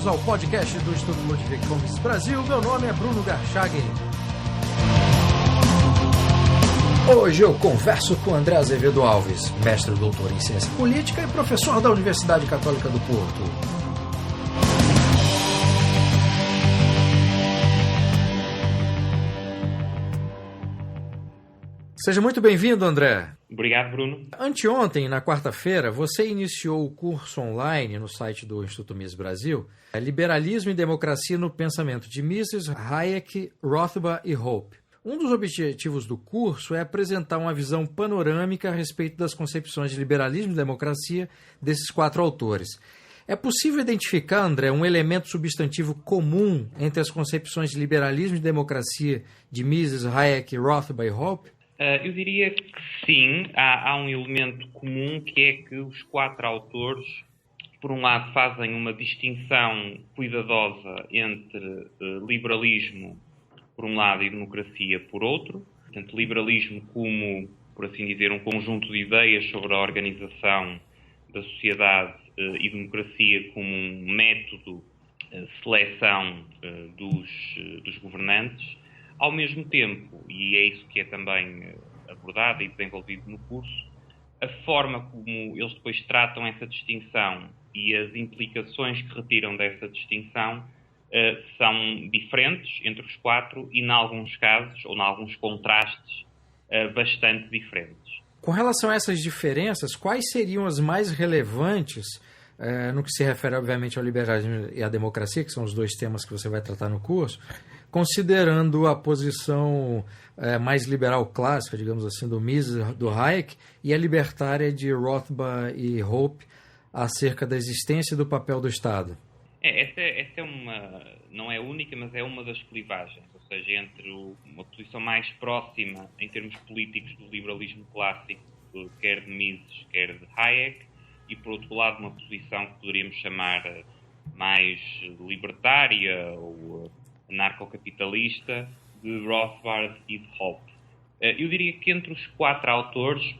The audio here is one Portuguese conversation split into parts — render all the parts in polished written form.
bem-vindos ao podcast do Instituto Ludwig von Mises Brasil. Meu nome é Bruno Garchaghi. Hoje eu converso com André Azevedo Alves, mestre e doutor em ciência política e professor da Universidade Católica do Porto. Seja muito bem-vindo, André. Obrigado, Bruno. Anteontem, na quarta-feira, você iniciou o curso online no site do Instituto Mises Brasil, Liberalismo e Democracia no Pensamento de Mises, Hayek, Rothbard e Hoppe. Um dos objetivos do curso é apresentar uma visão panorâmica a respeito das concepções de liberalismo e democracia desses quatro autores. É possível identificar, André, um elemento substantivo comum entre as concepções de liberalismo e democracia de Mises, Hayek, Rothbard e Hoppe? Eu diria que sim, há um elemento comum que é que os quatro autores, por um lado, fazem uma distinção cuidadosa entre liberalismo, por um lado, e democracia, por outro. Portanto, liberalismo como, por assim dizer, um conjunto de ideias sobre a organização da sociedade e democracia como um método de seleção dos governantes. Ao mesmo tempo, e é isso que é também abordado e desenvolvido no curso, a forma como eles depois tratam essa distinção e as implicações que retiram dessa distinção são diferentes entre os quatro e, em alguns casos, ou em alguns contrastes, bastante diferentes. Com relação a essas diferenças, quais seriam as mais relevantes no que se refere, obviamente, ao liberalismo e à democracia, que são os dois temas que você vai tratar no curso, considerando a posição mais liberal clássica, digamos assim, do Mises, do Hayek, e a libertária de Rothbard e Hoppe acerca da existência e do papel do Estado? Essa é não é única, mas é uma das clivagens, ou seja, entre uma posição mais próxima em termos políticos do liberalismo clássico, quer de Mises, quer de Hayek, e por outro lado uma posição que poderíamos chamar mais libertária ou anarcocapitalista de Rothbard e de Hoppe. Eu diria que entre os quatro autores,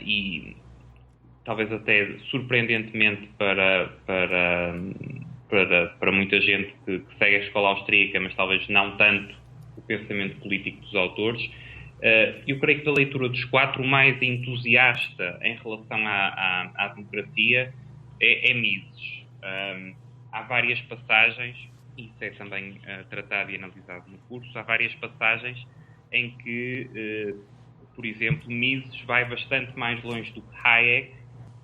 e talvez até surpreendentemente para muita gente que segue a escola austríaca, mas talvez não tanto o pensamento político dos autores, eu creio que da leitura dos quatro, o mais entusiasta em relação à democracia é Mises. Há várias passagens, isso é também tratado e analisado no curso, há várias passagens em que, por exemplo, Mises vai bastante mais longe do que Hayek,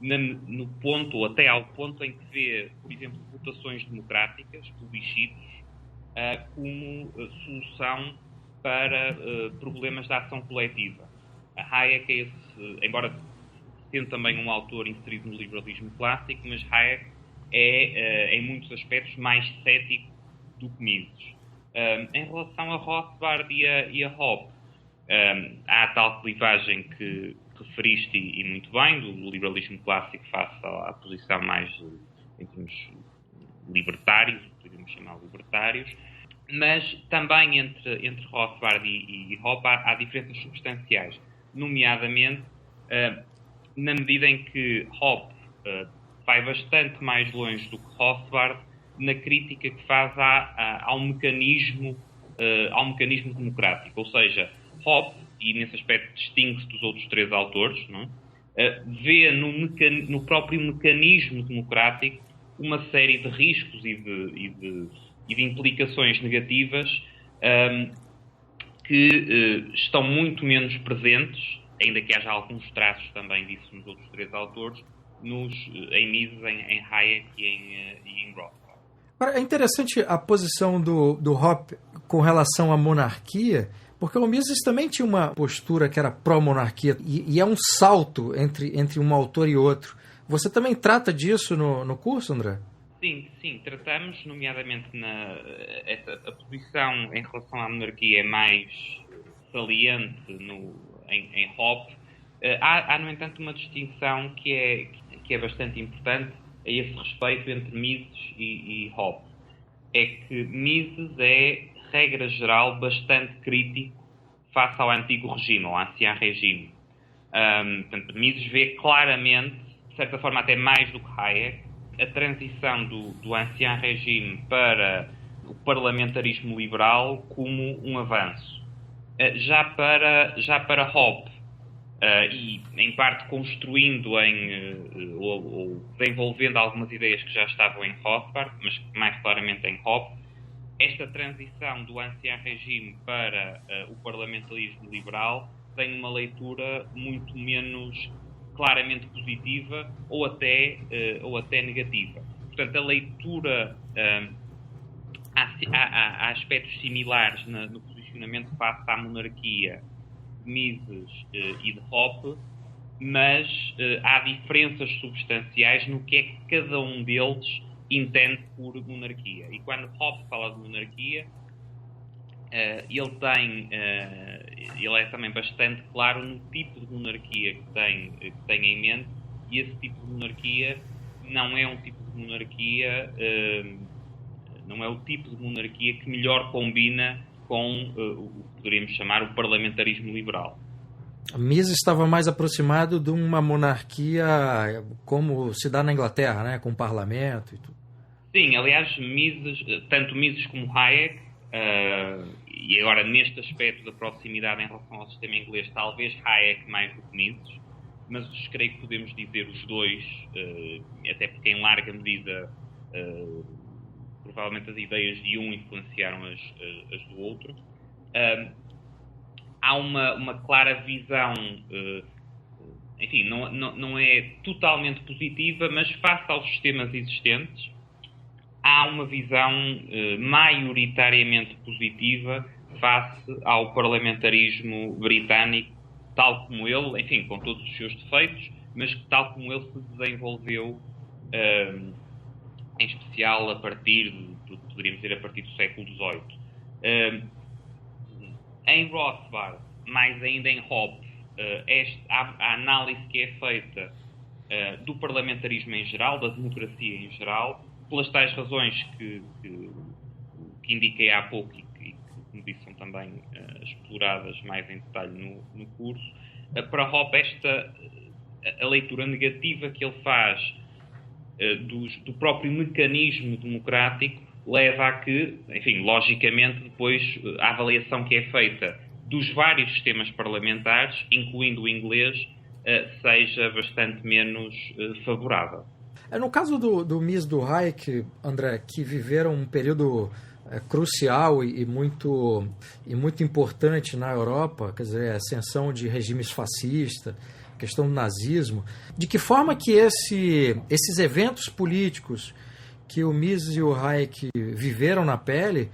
no ponto, ou até ao ponto em que vê, por exemplo, votações democráticas, plebiscitos, como solução para problemas da ação coletiva. A Hayek embora sendo também um autor inserido no liberalismo clássico, mas Hayek é, em muitos aspectos, mais cético do que Mises. Em relação a Rothbard e a Hoppe, há a tal clivagem que referiste e muito bem, do liberalismo clássico face à posição mais, em termos libertários, podemos chamar libertários, mas também entre Rothbard e Hoppe há diferenças substanciais, nomeadamente na medida em que Hoppe vai bastante mais longe do que Rothbard na crítica que faz ao mecanismo democrático. Ou seja, Hoppe, e nesse aspecto distingue-se dos outros três autores, não é? Vê no próprio mecanismo democrático uma série de riscos e de implicações negativas que estão muito menos presentes, ainda que haja alguns traços também disso nos outros três autores, em Mises, em Hayek e em Rothbard. É interessante a posição do Hoppe com relação à monarquia, porque o Mises também tinha uma postura que era pró-monarquia, e é um salto entre um autor e outro. Você também trata disso no curso, André? Sim, tratamos, nomeadamente a posição em relação à monarquia é mais saliente em Hoppe. Há, no entanto, uma distinção que é bastante importante a esse respeito entre Mises e Hoppe. É que Mises é, regra geral, bastante crítico face ao antigo regime, ao ancien regime. Portanto, Mises vê claramente, de certa forma até mais do que Hayek, a transição do ancien regime para o parlamentarismo liberal como um avanço. Já para Hoppe, e em parte construindo ou desenvolvendo algumas ideias que já estavam em Rothbard, mas mais claramente em Hoppe, esta transição do ancien regime para o parlamentarismo liberal tem uma leitura muito menos claramente positiva ou até negativa. Portanto, a leitura há aspectos similares no posicionamento face à monarquia de Mises e de Hoppe, mas há diferenças substanciais no que é que cada um deles entende por monarquia. E quando Hoppe fala de monarquia, ele é também bastante claro no tipo de monarquia que tem em mente, e esse tipo de monarquia não é um tipo de monarquia, não é o tipo de monarquia que melhor combina com o que poderíamos chamar o parlamentarismo liberal. Mises estava mais aproximado de uma monarquia como se dá na Inglaterra, né, com parlamento e tudo. Sim, aliás, tanto Mises como Hayek, e agora neste aspecto da proximidade em relação ao sistema inglês, talvez Hayek mais do que Mises, mas creio que podemos dizer os dois, até porque em larga medida provavelmente as ideias de um influenciaram as do outro. Há uma clara visão, enfim, não é totalmente positiva, mas face aos sistemas existentes, há uma visão maioritariamente positiva face ao parlamentarismo britânico, tal como ele, enfim, com todos os seus defeitos, mas tal como ele se desenvolveu, em especial a partir do século XVIII. Em Rothbard, mais ainda em Hoppe, a análise que é feita do parlamentarismo em geral, da democracia em geral, pelas tais razões que indiquei há pouco e que, como disse, são também exploradas mais em detalhe no curso. Para Hoppe, a leitura negativa que ele faz do próprio mecanismo democrático leva a que, enfim, logicamente, depois a avaliação que é feita dos vários sistemas parlamentares, incluindo o inglês, seja bastante menos favorável. No caso do Mises e do Hayek, André, que viveram um período crucial e muito importante na Europa, quer dizer, a ascensão de regimes fascistas, questão do nazismo, de que forma que esses eventos políticos que o Mises e o Hayek viveram na pele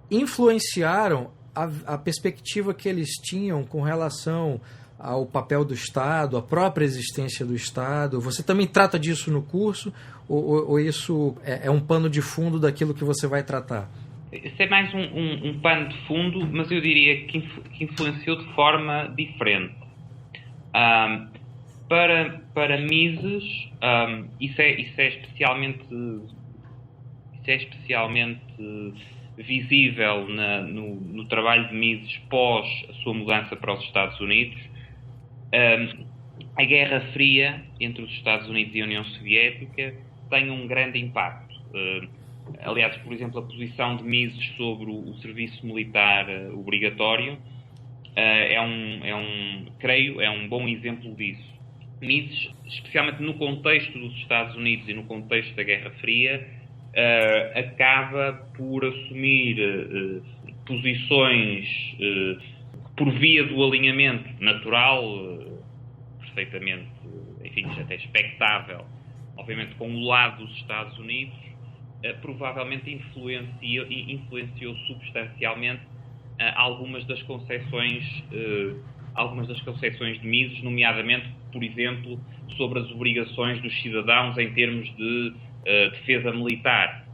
influenciaram a perspectiva que eles tinham com relação ao papel do Estado, a própria existência do Estado? Você também trata disso no curso ou isso é um pano de fundo daquilo que você vai tratar? Isso é mais um pano de fundo, mas eu diria que influenciou de forma diferente. Para Mises, isso é especialmente visível no trabalho de Mises pós a sua mudança para os Estados Unidos. A Guerra Fria entre os Estados Unidos e a União Soviética tem um grande impacto. Aliás, por exemplo, a posição de Mises sobre o serviço militar obrigatório creio, é um bom exemplo disso. Mises, especialmente no contexto dos Estados Unidos e no contexto da Guerra Fria, acaba por assumir posições por via do alinhamento natural, perfeitamente, enfim, até expectável, obviamente com o lado dos Estados Unidos, provavelmente influenciou substancialmente algumas das concessões de Mises, nomeadamente, por exemplo, sobre as obrigações dos cidadãos em termos de defesa militar.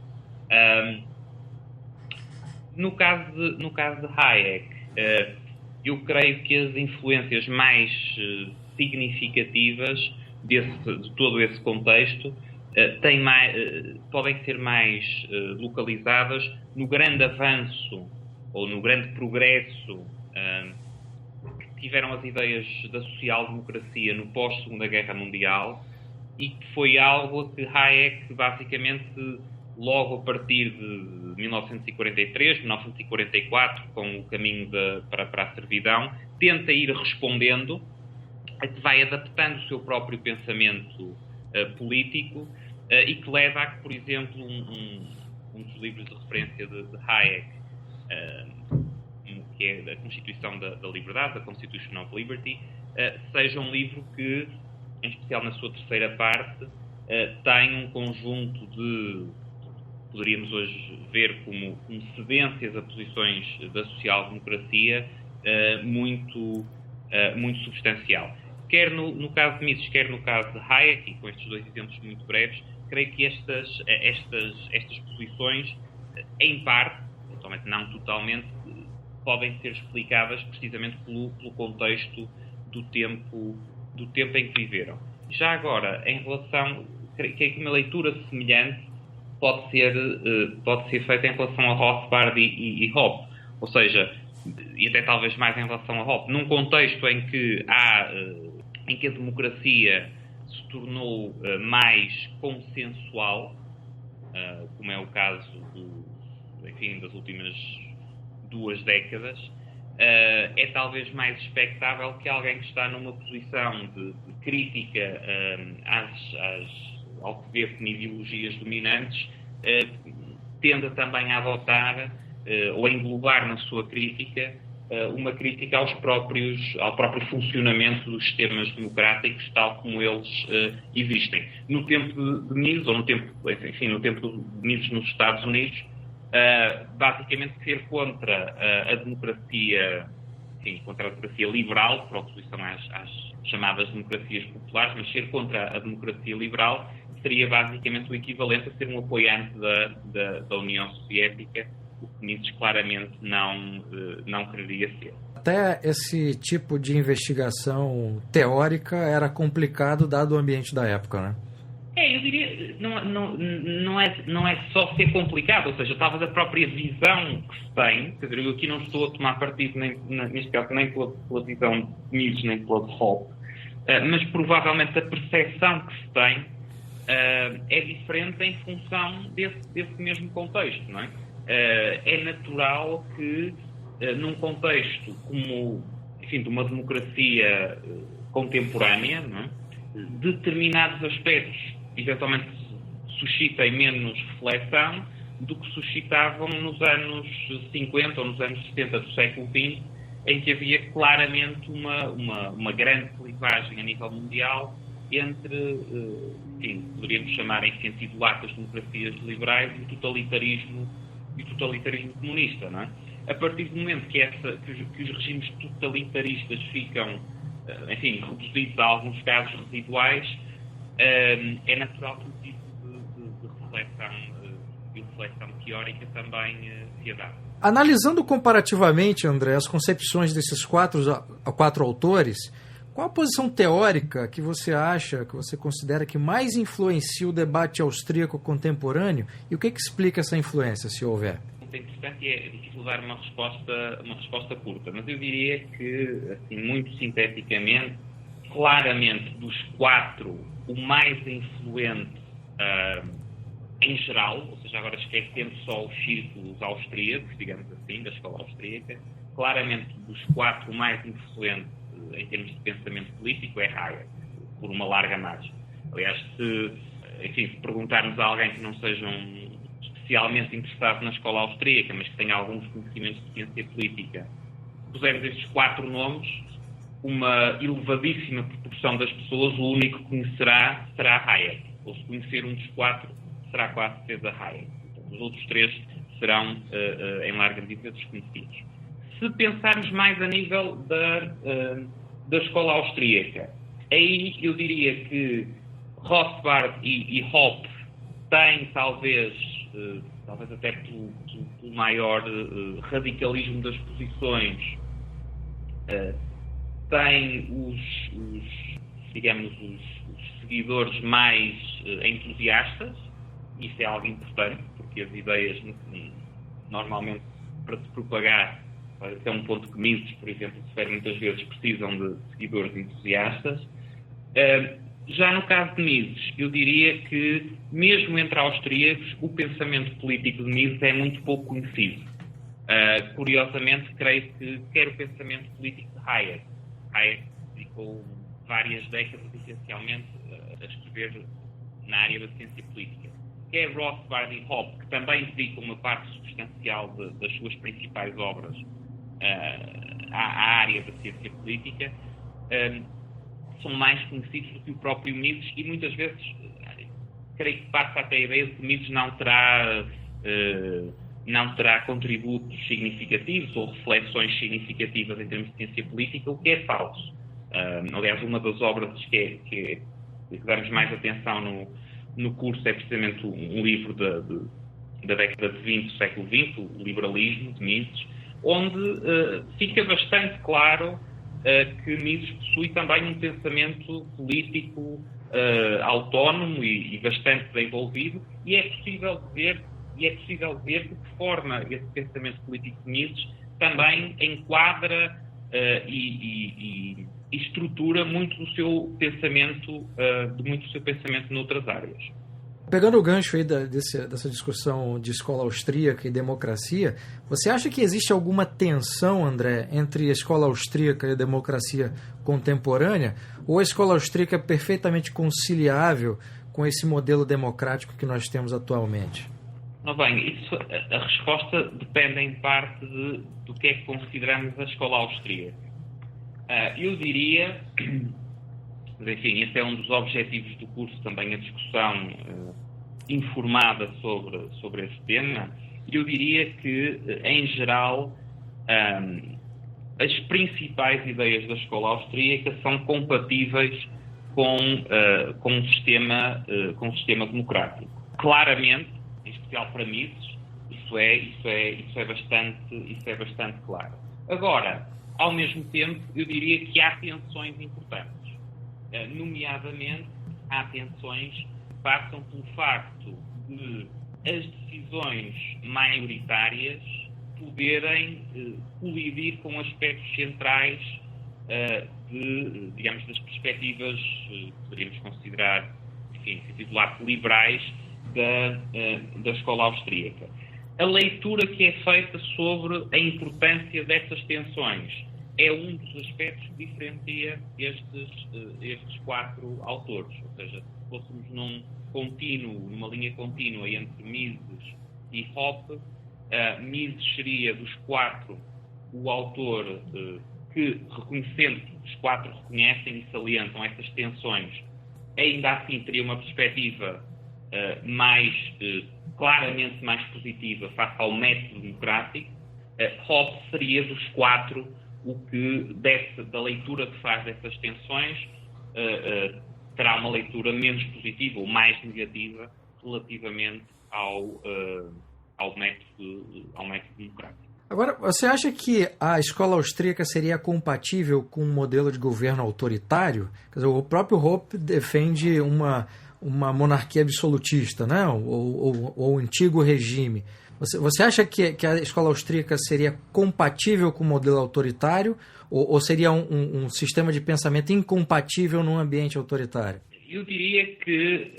No caso de Hayek, eu creio que as influências mais significativas de todo esse contexto podem ser mais localizadas no grande avanço ou no grande progresso que tiveram as ideias da social-democracia no pós-Segunda Guerra Mundial e que foi algo que Hayek, basicamente, logo a partir de 1943, 1944, com o caminho para a servidão, tenta ir respondendo, a que vai adaptando o seu próprio pensamento político e que leva a que, por exemplo, um dos livros de referência de Hayek, que é a Constituição da Liberdade, a Constitution of Liberty, seja um livro que, em especial na sua terceira parte, tem um conjunto de, poderíamos hoje ver como cedências a posições da social-democracia muito substancial. Quer no caso de Mises, quer no caso de Hayek, e com estes dois exemplos muito breves, creio que estas posições, em parte, totalmente não totalmente, podem ser explicadas precisamente pelo contexto do tempo em que viveram. Já agora, em relação, creio que uma leitura semelhante pode ser feita em relação a Rothbard e Hoppe, ou seja, e até talvez mais em relação a Hoppe, num contexto em que a democracia se tornou mais consensual, como é o caso das últimas 2 décadas, é talvez mais expectável que alguém que está numa posição de crítica ao que vê como ideologias dominantes tenda também a adotar ou a englobar na sua crítica uma crítica ao próprio funcionamento dos sistemas democráticos tal como eles existem. No tempo de Mises, ou no tempo de Mises nos Estados Unidos, basicamente ser contra a democracia, contra a democracia liberal, por oposição às chamadas democracias populares, mas ser contra a democracia liberal seria basicamente o equivalente a ser um apoiante da União Soviética, o que Mises claramente não quereria ser. Até esse tipo de investigação teórica era complicado dado o ambiente da época, né? Eu diria, não é só ser complicado, ou seja, talvez a própria visão que se tem, quer dizer, eu aqui não estou a tomar partido, neste caso, nem pela visão de Mises, nem pela de Hoppe, mas provavelmente a percepção que se tem é diferente em função desse mesmo contexto, não é? É natural que, num contexto como, de uma democracia contemporânea, não é? Determinados aspectos eventualmente suscitem menos reflexão do que suscitavam nos anos 50 ou nos anos 70 do século XX, em que havia claramente uma grande clivagem a nível mundial entre, poderíamos chamar em sentido lato as democracias liberais e o totalitarismo comunista, não é? A partir do momento que os regimes totalitaristas ficam, reduzidos a alguns casos residuais, é natural que o tipo de reflexão teórica também se adapte. Analisando comparativamente, André, as concepções desses quatro autores, qual a posição teórica que você considera que mais influencia o debate austríaco contemporâneo e o que explica essa influência, se houver? É interessante e é difícil dar uma resposta curta, mas eu diria que, muito sinteticamente, claramente dos 4, o mais influente em geral, ou seja, agora esquecendo só os círculos austríacos, digamos assim, da escola austríaca, claramente dos 4, o mais influente em termos de pensamento político é Hayek, por uma larga margem. Aliás, se perguntarmos a alguém que não seja especialmente interessado na escola austríaca, mas que tenha alguns conhecimentos de ciência política, pusermos estes 4 nomes, uma elevadíssima proporção das pessoas, o único que conhecerá será Hayek. Ou se conhecer um dos 4, será quase certeza Hayek. Portanto, os outros 3 serão, em larga medida, desconhecidos. Se pensarmos mais a nível da escola austríaca, aí eu diria que Rothbard e Hoppe têm, talvez até pelo maior radicalismo das posições, têm os seguidores mais entusiastas. Isso é algo importante, porque as ideias, normalmente, para se propagar, é um ponto que Mises, por exemplo, muitas vezes precisam de seguidores entusiastas. Já no caso de Mises, eu diria que, mesmo entre austríacos, o pensamento político de Mises é muito pouco conhecido. Curiosamente, creio que quer o pensamento político de Hayek dedicou várias décadas, essencialmente, a escrever na área da ciência política. Quer Rothbard e Hoppe, que também dedica uma parte substancial das suas principais obras à área da ciência política, são mais conhecidos do que o próprio Mises, e muitas vezes creio que passa até a ideia de que Mises não terá contributos significativos ou reflexões significativas em termos de ciência política, o que é falso. Aliás, uma das obras que damos mais atenção no curso é precisamente um livro da década de 20 do século XX, o Liberalismo, de Mises, onde fica bastante claro que Mises possui também um pensamento político autónomo e bastante desenvolvido, e é possível ver de que forma esse pensamento político de Mises também enquadra e estrutura muito do seu pensamento, noutras áreas. Pegando o gancho aí dessa discussão de escola austríaca e democracia, você acha que existe alguma tensão, André, entre a escola austríaca e a democracia contemporânea? Ou a escola austríaca é perfeitamente conciliável com esse modelo democrático que nós temos atualmente? Bem, a resposta depende em parte do que é que consideramos a escola austríaca. Eu diria, enfim, esse é um dos objetivos do curso, também a discussão informada sobre esse tema. Eu diria que, em geral, as principais ideias da escola austríaca são compatíveis com um sistema democrático. Claramente, em especial para Mises, isso é bastante claro. Agora, ao mesmo tempo, eu diria que há tensões importantes. Nomeadamente, há tensões que passam pelo facto de as decisões maioritárias poderem colidir com aspectos centrais das perspectivas, poderíamos considerar, enfim, liberais da escola austríaca. A leitura que é feita sobre a importância dessas tensões é um dos aspectos que diferencia estes quatro autores. Ou seja, se fôssemos numa linha contínua entre Mises e Hoppe, Mises seria dos quatro o autor que, reconhecendo, os quatro reconhecem e salientam essas tensões, ainda assim teria uma perspectiva claramente mais positiva face ao método democrático. Hoppe seria dos quatro o que, da leitura que faz dessas tensões, terá uma leitura menos positiva ou mais negativa relativamente ao método democrático. Agora, você acha que a escola austríaca seria compatível com um modelo de governo autoritário? Quer dizer, o próprio Hoppe defende uma monarquia absolutista, né? ou o antigo regime. Você acha que a escola austríaca seria compatível com o modelo autoritário ou seria um sistema de pensamento incompatível num ambiente autoritário? Eu diria que,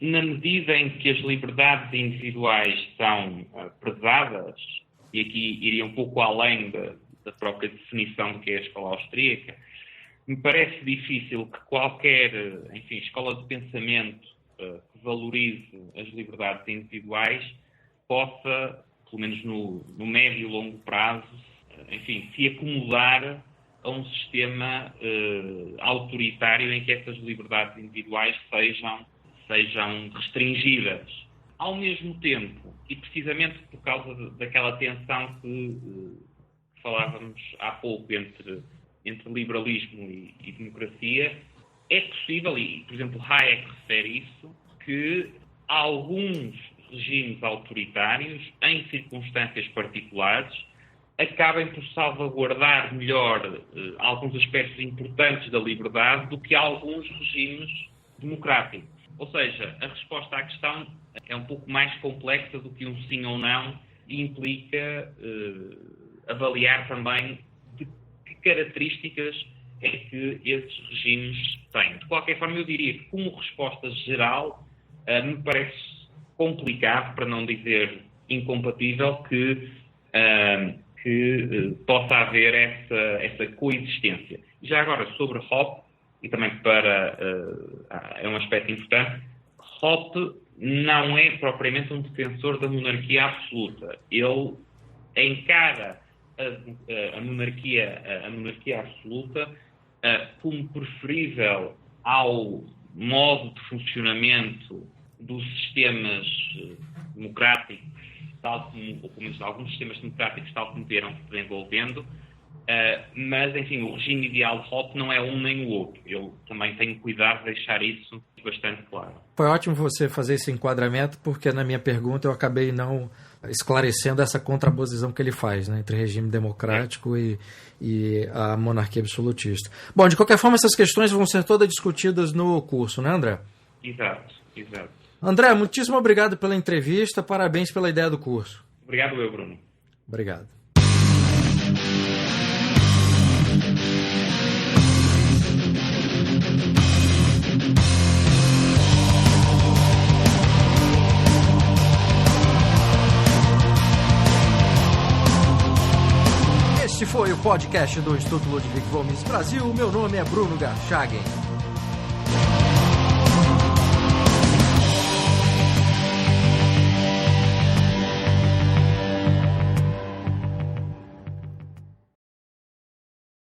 na medida em que as liberdades individuais são prezadas, e aqui iria um pouco além da própria definição do que é a escola austríaca, me parece difícil que qualquer, escola de pensamento que valorize as liberdades individuais possa, pelo menos no médio e longo prazo, se acomodar a um sistema autoritário em que essas liberdades individuais sejam restringidas. Ao mesmo tempo, e precisamente por causa daquela tensão que falávamos há pouco entre liberalismo e democracia, é possível, e por exemplo Hayek refere isso, que alguns regimes autoritários, em circunstâncias particulares, acabem por salvaguardar melhor alguns aspectos importantes da liberdade do que alguns regimes democráticos. Ou seja, a resposta à questão é um pouco mais complexa do que um sim ou não e implica avaliar também de que características é que esses regimes têm. De qualquer forma, eu diria que, como resposta geral, me parece complicado, para não dizer incompatível, que possa haver essa coexistência. Já agora, sobre Hoppe, e também é um aspecto importante, Hoppe não é propriamente um defensor da monarquia absoluta. Ele encara a monarquia absoluta como preferível ao modo de funcionamento dos sistemas democráticos, tal como, ou pelo menos alguns sistemas democráticos, tal como vieram se desenvolvendo, mas, enfim, o regime ideal de Hoppe não é um nem o outro. Eu também tenho cuidado de deixar isso bastante claro. Foi ótimo você fazer esse enquadramento, porque na minha pergunta eu acabei não esclarecendo essa contraposição que ele faz, né, entre regime democrático e a monarquia absolutista. Bom, de qualquer forma, essas questões vão ser todas discutidas no curso, né, André? Exato. André, muitíssimo obrigado pela entrevista, parabéns pela ideia do curso. Obrigado, Bruno. Obrigado. Este foi o podcast do Instituto Ludwig von Mises Brasil. Meu nome é Bruno Garchagen.